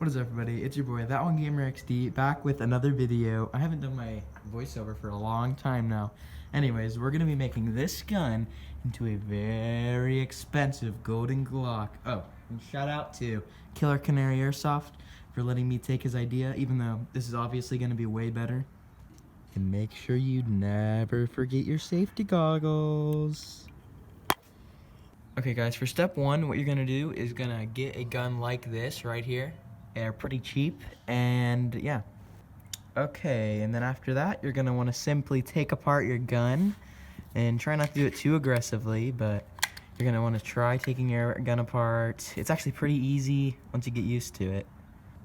What is up, everybody? It's your boy, TOGXD, back with another video. I haven't done my voiceover for a long time now. Anyways, we're gonna be making this gun into a very expensive golden Glock. Oh, and shout out to Killer Canary Airsoft for letting me take his idea, even though this is obviously gonna be way better. And make sure you never forget your safety goggles. Okay guys, for step one, what you're gonna do is gonna get a gun like this right here. They're pretty cheap, and yeah. Okay, and then after that, you're gonna wanna simply take apart your gun, and try not to do it too aggressively, but you're gonna wanna try taking your gun apart. It's actually pretty easy once you get used to it.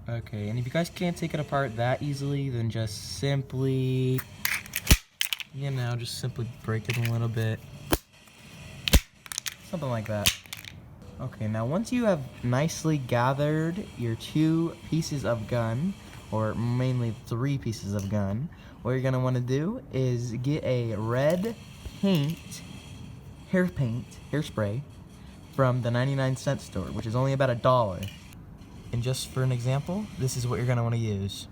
Okay, and if you guys can't take it apart that easily, then just simply, just simply break it a little bit. Something like that. Okay, now once you have nicely gathered your two pieces of gun, or mainly three pieces of gun, what you're gonna wanna do is get a red hairspray from the 99-cent store, which is only about $1. And just for an example, this is what you're gonna wanna use.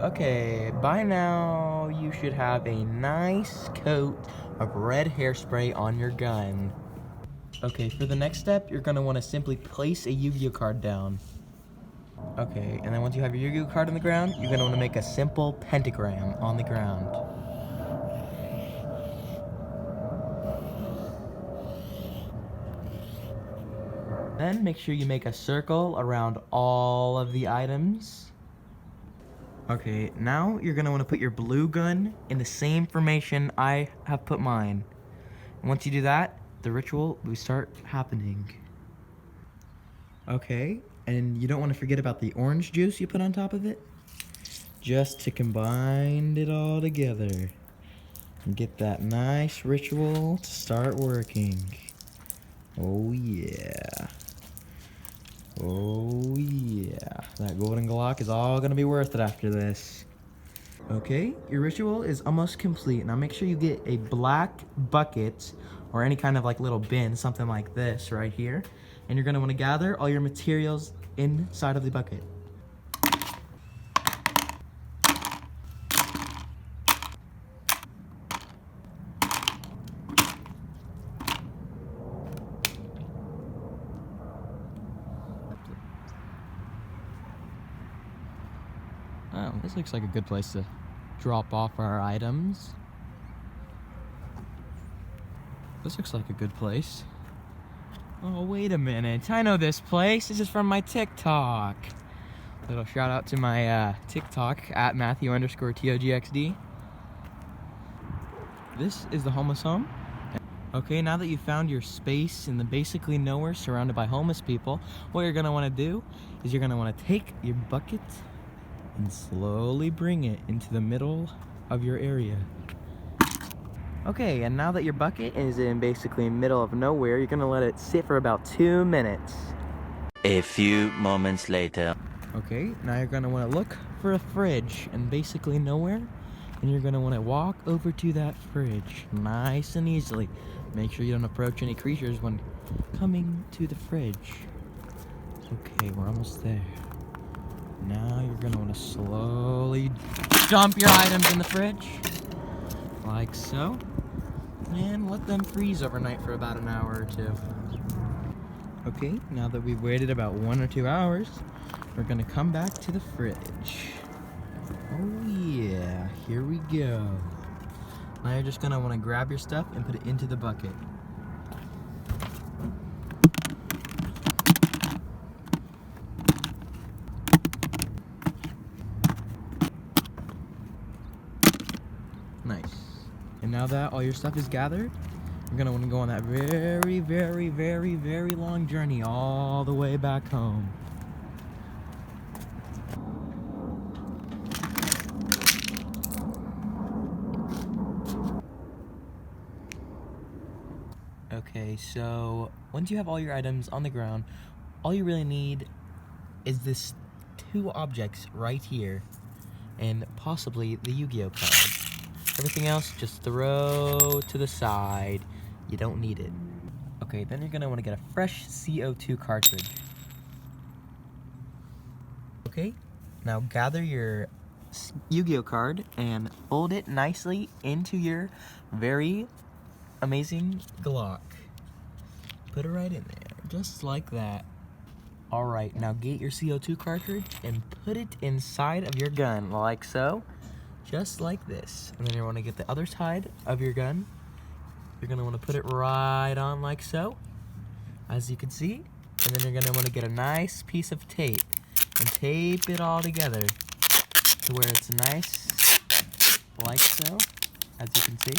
Okay, by now you should have a nice coat of red hairspray on your gun. Okay, for the next step, you're gonna wanna simply place a Yu-Gi-Oh card down. Okay, and then once you have your Yu-Gi-Oh card on the ground, you're gonna wanna make a simple pentagram on the ground. Then make sure you make a circle around all of the items. Okay, now you're gonna wanna put your blue gun in the same formation I have put mine. And once you do that, the ritual will start happening. Okay, and you don't wanna forget about the orange juice you put on top of it, just to combine it all together and get that nice ritual to start working. Oh yeah. Oh yeah, that golden Glock is all gonna be worth it after this. Okay, your ritual is almost complete. Now make sure you get a black bucket or any kind of like little bin, something like this right here. And you're gonna wanna gather all your materials inside of the bucket. Oh, this looks like a good place to drop off our items. This looks like a good place. Oh, wait a minute. I know this place. This is from my TikTok. Little shout out to my TikTok at Matthew_TOGXD. This is the homeless home. Okay, now that you've found your space in the basically nowhere surrounded by homeless people, what you're gonna wanna do is you're gonna wanna take your bucket and slowly bring it into the middle of your area. Okay, and now that your bucket is in basically middle of nowhere, you're gonna let it sit for about 2 minutes. A few moments later. Okay, now you're gonna wanna look for a fridge in basically nowhere, and you're gonna wanna walk over to that fridge nice and easily. Make sure you don't approach any creatures when coming to the fridge. Okay, we're almost there. Now you're gonna wanna slowly dump your items in the fridge, like so, and let them freeze overnight for about an hour or two. Okay, now that we've waited about 1 or 2 hours, we're gonna come back to the fridge. Oh yeah, here we go. Now you're just gonna wanna grab your stuff and put it into the bucket. Nice. And now that all your stuff is gathered, you're gonna wanna go on that very, very, very, very long journey all the way back home. Okay, so once you have all your items on the ground, all you really need is this two objects right here, and possibly the Yu-Gi-Oh card. Everything else, just throw to the side. You don't need it. Okay, then you're gonna wanna get a fresh CO2 cartridge. Okay, now gather your Yu-Gi-Oh card and fold it nicely into your very amazing Glock. Put it right in there, just like that. Alright, now get your CO2 cartridge and put it inside of your gun, like so. Just like this. And then you want to get the other side of your gun. You're going to want to put it right on like so, as you can see. And then you're going to want to get a nice piece of tape and tape it all together to where it's nice, like so, as you can see.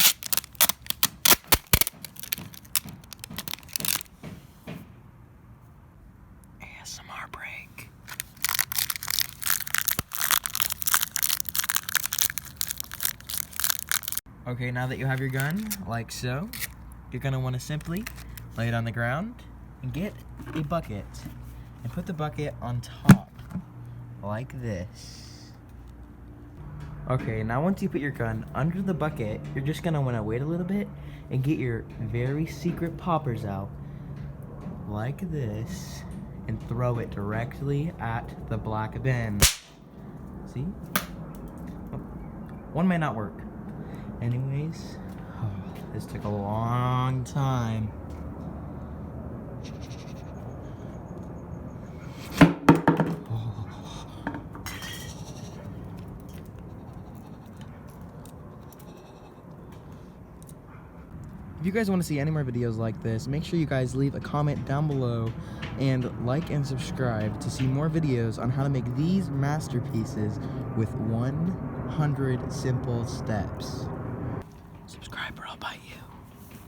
ASMR break. Okay, now that you have your gun, like so, you're gonna wanna simply lay it on the ground and get a bucket and put the bucket on top, like this. Okay, now once you put your gun under the bucket, you're just gonna wanna wait a little bit and get your very secret poppers out, like this, and throw it directly at the black bin. See? Oh, one may not work. Anyways, this took a long time. If you guys want to see any more videos like this, make sure you guys leave a comment down below and like and subscribe to see more videos on how to make these masterpieces with 100 simple steps.